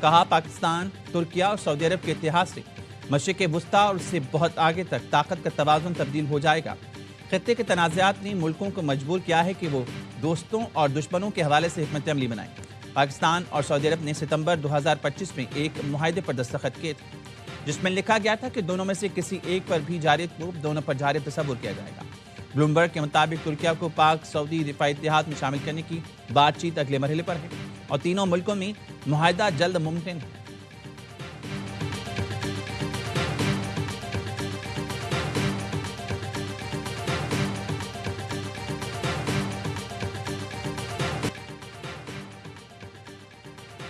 کہا پاکستان، ترکیہ اور سعودی عرب کے اتحاد سے مشرق وسطیٰ اور اس سے بہت آگے تک طاقت کا توازن تبدیل ہو جائے گا۔ خطے کے تنازعات نے ملکوں کو مجبور کیا ہے کہ وہ دوستوں اور دشمنوں کے حوالے سے حکمت عملی بنائیں۔ پاکستان اور سعودی عرب نے ستمبر 2025 میں ایک معاہدے پر دستخط کیے تھے جس میں لکھا گیا تھا کہ دونوں میں سے کسی ایک پر بھی جارحیت کو دونوں پر جارحیت تصور کیا جائے گا۔ بلومبرگ کے مطابق ترکیہ کو پاک سعودی دفاعی اتحاد میں شامل کرنے کی بات چیت اگلے مرحلے پر ہے اور تینوں ملکوں میں معاہدہ جلد ممکن ہے۔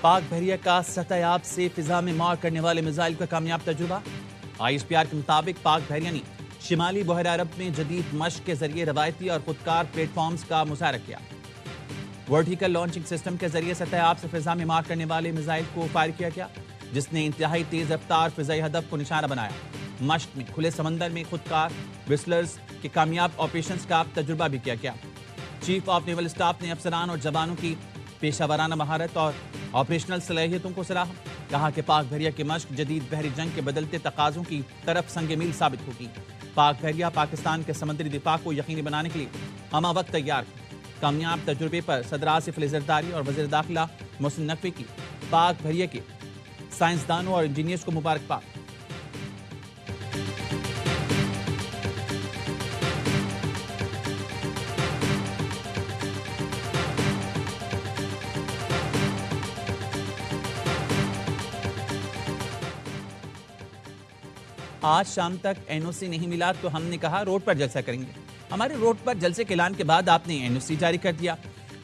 پاک بحریہ کا سطح آب سے فضا میں مار کرنے والے میزائل کا کامیاب تجربہ۔ ISPR کے مطابق پاک بحریہ نے شمالی بحیرہ عرب میں جدید مشق کے ذریعے روایتی اور خودکار پلیٹ فارمز کا مظاہرہ کیا۔ ورٹیکل لانچنگ سسٹم کے ذریعے سطح آب سے فضا میں مار کرنے والے میزائل کو فائر کیا گیا جس نے انتہائی تیز رفتار فضائی ہدف کو نشانہ بنایا۔ مشق میں کھلے سمندر میں خودکار وسلرز کے کامیاب آپریشنز کا تجربہ بھی کیا گیا۔ چیف آف نیول اسٹاف نے افسران اور جوانوں کی پیشہ ورانہ مہارت اور آپریشنل صلاحیتوں کو سراہا۔ کہا کہ پاک بحریہ کی مشق جدید بحری جنگ کے بدلتے تقاضوں کی طرف سنگ میل ثابت ہوگی۔ پاک بحریہ پاکستان کے سمندری دفاع کو یقینی بنانے کے لیے ہمہ وقت تیار ہے۔ کامیاب تجربے پر صدر آصف علی زرداری اور وزیر داخلہ محسن نقوی کی پاک بحریہ کے سائنسدانوں اور انجینئرز کو مبارکباد۔ آج شام تک NOC نہیں ملا تو ہم نے کہا روڈ پر جلسہ کریں گے۔ ہمارے روڈ پر جلسے کے اعلان کے بعد آپ نے NOC جاری کر دیا۔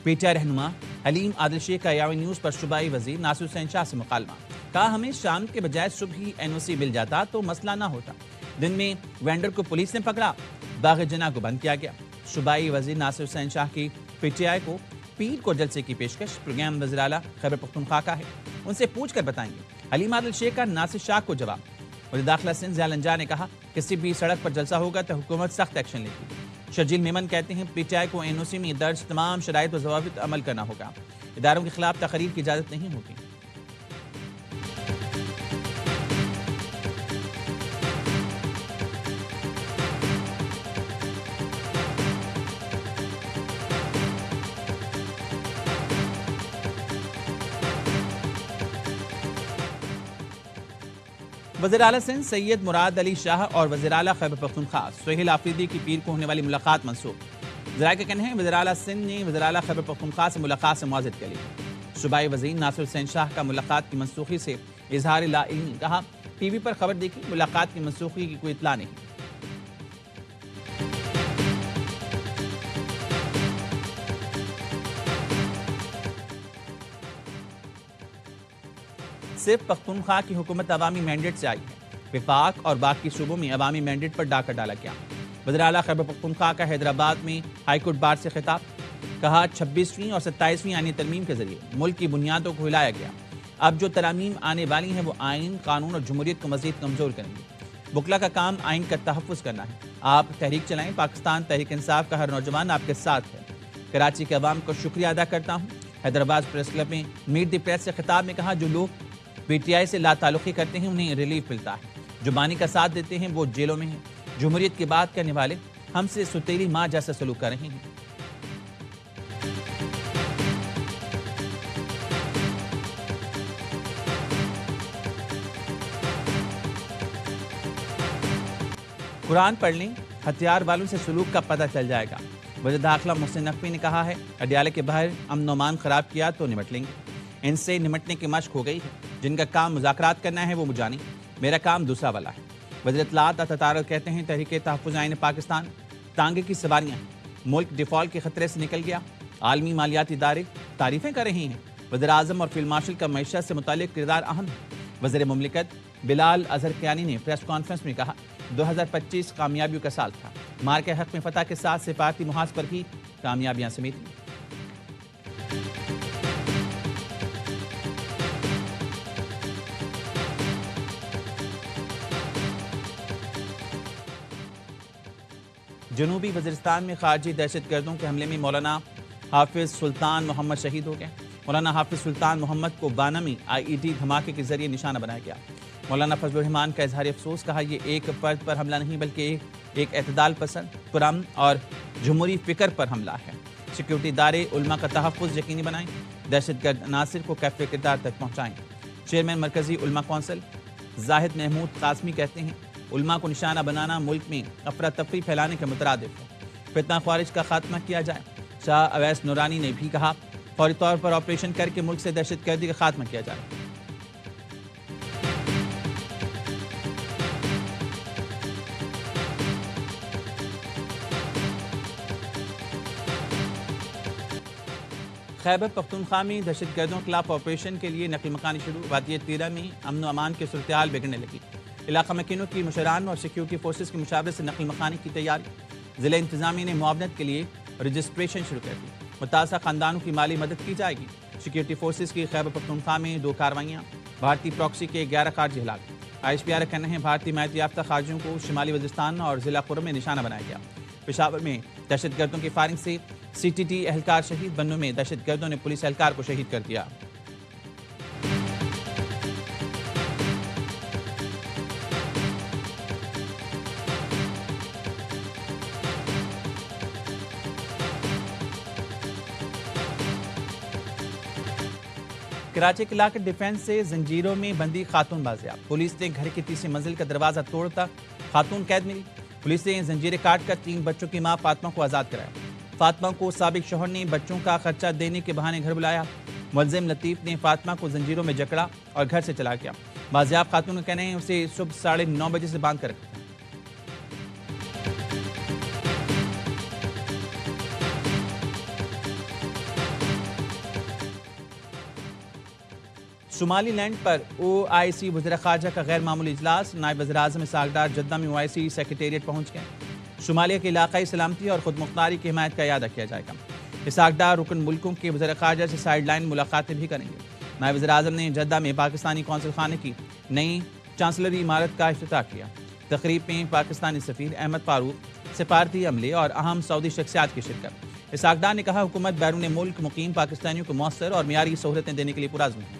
PTI رہنما حلیم عادل شیخ کا یاوی نیوز پر صوبائی وزیر ناصر حسین شاہ سے مکالمہ۔ کہا ہمیں شام کے بجائے صبح ہی NOC مل جاتا تو مسئلہ نہ ہوتا۔ دن میں وینڈر کو پولیس نے پکڑا، باغ جناح کو بند کیا گیا۔ صوبائی وزیر ناصر حسین شاہ کی PTI کو پیر کو جلسے کی پیشکش۔ پروگرام وزیر اعلیٰ خیبر پختونخوا کا ہے، ان سے پوچھ کر بتائیں گے۔ حلیم عادل شیخ کا ناصر شاہ کو جواب۔ وزیر داخلہ سندھ ضیاء الانجا نے کہا کسی بھی سڑک پر جلسہ ہوگا تو حکومت سخت ایکشن لے گی۔ شرجیل میمن کہتے ہیں PTI کو NOC میں درج تمام شرائط و ضوابط عمل کرنا ہوگا۔ اداروں کے خلاف تقریر کی اجازت نہیں ہوگی۔ وزیر اعلیٰ سندھ سید مراد علی شاہ اور وزیر اعلیٰ خیبر پختونخوا سہیل آفریدی کی پیر کو ہونے والی ملاقات منسوخ۔ ذرائع کا کہنا ہے وزیر اعلیٰ سندھ نے وزیر اعلیٰ خیبر پختونخوا سے ملاقات سے معذرت کر لی۔ صوبائی وزیر ناصر حسین شاہ کا ملاقات کی منسوخی سے اظہار لا علمی۔ کہا TV پر خبر دیکھی، ملاقات کی منسوخی کی کوئی اطلاع نہیں۔ صرف پختونخوا کی حکومت عوامی مینڈیٹ سے آئی ہے۔ وفاق اور باقی صوبوں میں عوامی مینڈیٹ پر ڈاکہ ڈالا گیا۔ وزیر اعلیٰ خیبر پختونخوا کا حیدرآباد میں ہائی کورٹ بار سے خطاب۔ کہا 26ویں اور 27ویں آئینی ترمیم کے ذریعے ملک کی بنیادوں کو ہلایا گیا۔ اب جو ترامیم آنے والی ہیں وہ آئین، قانون اور جمہوریت کو مزید کمزور کریں گے۔ بکلا کا کام آئین کا تحفظ کرنا ہے۔ آپ تحریک چلائیں، پاکستان تحریک انصاف کا ہر نوجوان آپ کے ساتھ ہے۔ کراچی کے عوام کو شکریہ ادا کرتا ہوں۔ حیدرآباد پریس کلب میں میٹ دی پریس سے خطاب میں کہا جو لوگ PTI سے لا تعلقی کرتے ہیں انہیں ریلیف ملتا ہے، جو بانی کا ساتھ دیتے ہیں وہ جیلوں میں ہیں، جمہوریت کی بات کرنے والے ہم سے ستیلی ماں جیسا سلوک کر رہے ہیں۔ قرآن پڑھ لیں، ہتھیار والوں سے سلوک کا پتہ چل جائے گا۔ وزیر داخلہ محسن نقوی نے کہا ہے اڈیالہ کے باہر امن و امان خراب کیا تو نمٹ لیں گے۔ ان سے نمٹنے کی مشق ہو گئی ہے، جن کا کام مذاکرات کرنا ہے وہ مجانی، میرا کام دوسرا والا ہے۔ وزیر اطلاعات عطا کہتے ہیں تحریک تحفظ آئین پاکستان تانگے کی سواریاں ہیں، ملک ڈیفالٹ کے خطرے سے نکل گیا، عالمی مالیاتی ادارے تعریفیں کر رہے ہیں۔ وزیر اعظم اور فیلڈ مارشل کا معیشت سے متعلق کردار اہم ہے۔ وزیر مملکت بلال اظہر کیانی نے پریس کانفرنس میں کہا 2025 کامیابیوں کا سال تھا، مار کے حق میں فتح کے ساتھ سفارتی محاذ پر بھی کامیابیاں سمیٹیں۔ جنوبی وزیرستان میں خارجی دہشت گردوں کے حملے میں مولانا حافظ سلطان محمد شہید ہو گئے۔ مولانا حافظ سلطان محمد کو بانمی IED دھماکے کے ذریعے نشانہ بنایا گیا۔ مولانا فضل الرحمان کا اظہار افسوس، کہا یہ ایک فرد پر حملہ نہیں بلکہ ایک اعتدال پسند، پرامن اور جمہوری فکر پر حملہ ہے۔ سیکیورٹی ادارے علماء کا تحفظ یقینی بنائیں، دہشت گرد عناصر کو کیف کردار تک پہنچائیں۔ چیئرمین مرکزی علماء کونسل زاہد محمود قاسمی کہتے ہیں علماء کو نشانہ بنانا ملک میں افراتفری پھیلانے کے مترادف ہے، فتنہ خوارج کا خاتمہ کیا جائے۔ شاہ اویس نورانی نے بھی کہا فوری طور پر آپریشن کر کے ملک سے دہشت گردی کا خاتمہ کیا جائے۔ خیبر پختونخوا میں دہشت گردوں کے خلاف آپریشن کے لیے نقل مکانی شروع، وادی تیرہ میں امن و امان کی صورتحال بگڑنے لگی۔ علاقہ مکینوں کی مشران اور سیکیورٹی فورسز کی مشاورت سے نقل مکانی کی تیاری، ضلع انتظامیہ نے معاونت کے لیے رجسٹریشن شروع کر دی، متاثرہ خاندانوں کی مالی مدد کی جائے گی۔ سیکیورٹی فورسز کی خیبر پختونخوا میں 2 کارروائیاں، بھارتی پراکسی کے 11 خارجی ہلاک۔ ISPR کا کہنا ہے بھارتی حمایت یافتہ خارجیوں کو شمالی وزیرستان اور ضلع قرم میں نشانہ بنایا گیا۔ پشاور میں دہشت گردوں کی فائرنگ سے CTT اہلکار شہید، بنوں میں دہشت گردوں نے پولیس اہلکار کو شہید کر دیا۔ کراچی کے علاقے ڈیفنس سے زنجیروں میں بندی خاتون بازیاب، پولیس نے گھر کی 3ری منزل کا دروازہ توڑتا خاتون قید ملی۔ پولیس نے زنجیریں کاٹ کر 3 بچوں کی ماں فاطمہ کو آزاد کرایا۔ فاطمہ کو سابق شوہر نے بچوں کا خرچہ دینے کے بہانے گھر بلایا۔ ملزم لطیف نے فاطمہ کو زنجیروں میں جکڑا اور گھر سے چلا گیا۔ بازیاب خاتون کا کہنا ہے اسے صبح 9:30 بجے سے باندھ کر رکھا تھا۔ شمالی لینڈ پر OIC وزیر خارجہ کا غیر معمولی اجلاس، نائب وزیر اعظم اسحاق ڈار جدہ میں OIC سیکریٹریٹ پہنچ گئے۔ شمالیہ کے علاقائی سلامتی اور خود مختاری کی حمایت کا اعادہ کیا جائے گا۔ اسحاق ڈار رکن ملکوں کے وزیر خارجہ سے سائیڈ لائن ملاقاتیں بھی کریں گے۔ نائب وزیر اعظم نے جدہ میں پاکستانی قونصل خانے کی نئی چانسلری عمارت کا افتتاح کیا۔ تقریب میں پاکستانی سفیر احمد فاروق، سفارتی عملے اور اہم سعودی شخصیات کی شرکت۔ اسحاق ڈار نے کہا حکومت بیرون ملک مقیم پاکستانیوں کو مؤثر اور معیاری سہولتیں دینے کے لیے پرعزم ہے۔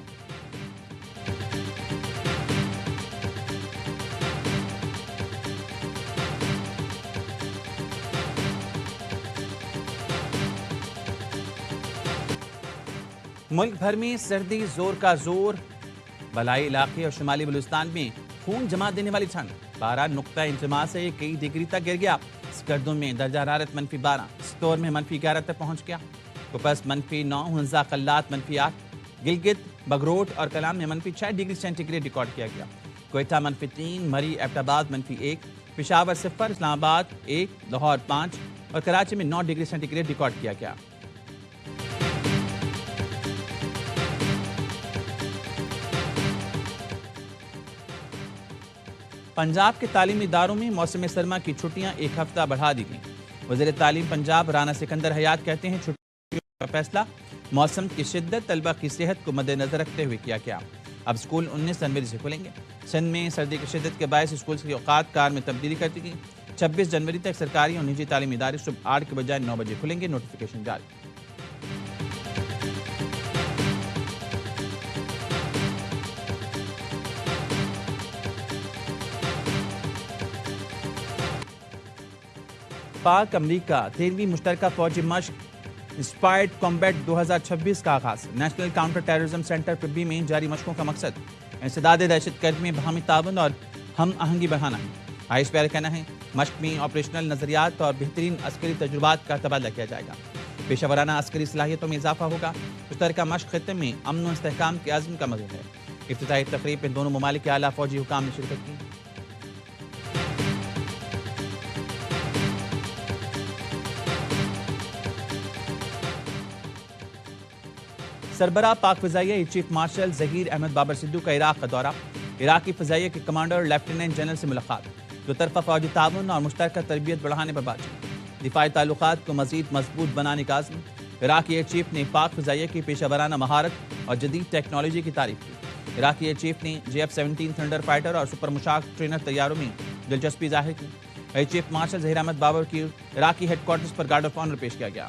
ملک بھر میں سردی زور کا زور، بالائی علاقے اور شمالی بلوچستان میں خون جما دینے والی ٹھنڈ، پارہ نقطہ انجماع سے کئی ڈگری تک گر گیا۔ سکردو میں درجہ حرارت -12، سٹور میں -11 تک پہنچ گیا۔ کوپس -9، ہنزا قلات -8، گلگت بگروٹ اور کلام میں -6 ڈگری سینٹی گریڈ ریکارڈ کیا گیا۔ کوئٹہ -3، مری ایبٹ آباد -1، پشاور 0، اسلام آباد 1، لاہور 5 اور کراچی میں 9 ڈگری سینٹی گریڈ ریکارڈ کیا گیا۔ پنجاب کے تعلیمی اداروں میں موسم سرما کی چھٹیاں 1 ہفتہ بڑھا دی گئیں۔ وزیر تعلیم پنجاب رانا سکندر حیات کہتے ہیں چھٹیوں کا فیصلہ موسم کی شدت، طلبہ کی صحت کو مد نظر رکھتے ہوئے کیا گیا۔ اب اسکول 19 جنوری سے کھلیں گے۔ سندھ میں سردی کی شدت کے باعث اسکول کی اوقات کار میں تبدیلی کر دی گئی۔ 26 جنوری تک سرکاری اور نجی تعلیمی ادارے صبح 8 کے بجائے 9 بجے کھلیں گے، نوٹیفیکیشن جاری۔ پاک امریکہ 13ویں مشترکہ فوجی مشق انسپائرڈ کمبیٹ 2026 کا آغاز، national counter terrorism centre Pabbi میں جاری مشقوں کا مقصد انسداد دہشت گردی میں باہمی تعاون اور ہم آہنگی بڑھانا ہے۔ ISPR کا کہنا ہے مشق میں آپریشنل نظریات اور بہترین عسکری تجربات کا تبادلہ کیا جائے گا، پیشہ ورانہ عسکری صلاحیتوں میں اضافہ ہوگا۔ مشترکہ مشق خطے میں امن و استحکام کے عزم کا مظہر ہے۔ افتتاحی تقریب میں دونوں ممالک کے اعلیٰ فوجی حکام نے شرکت کی۔ سربراہ پاک فضائیہ چیف مارشل ظہیر احمد بابر سدھو کا عراق کا دورہ، عراقی فضائیہ کے کمانڈر لیفٹیننٹ جنرل سے ملاقات، دو طرفہ فوجی تعاون اور مشترکہ تربیت بڑھانے پر بات چیت، دفاعی تعلقات کو مزید مضبوط بنانے کا عزم۔ عراقی ایئر چیف نے پاک فضائیہ کی پیشہ ورانہ مہارت اور جدید ٹیکنالوجی کی تعریف کی۔ عراقی ایئر چیف نے JF-17 تھنڈر فائٹر اور سپر مشاق ٹرینر طیاروں میں دلچسپی ظاہر کی۔ Air chief marshal Zaheer Ahmad Babar کی عراقی ہیڈ کوارٹرز پر گارڈ آف آنر پیش کیا گیا۔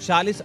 40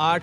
8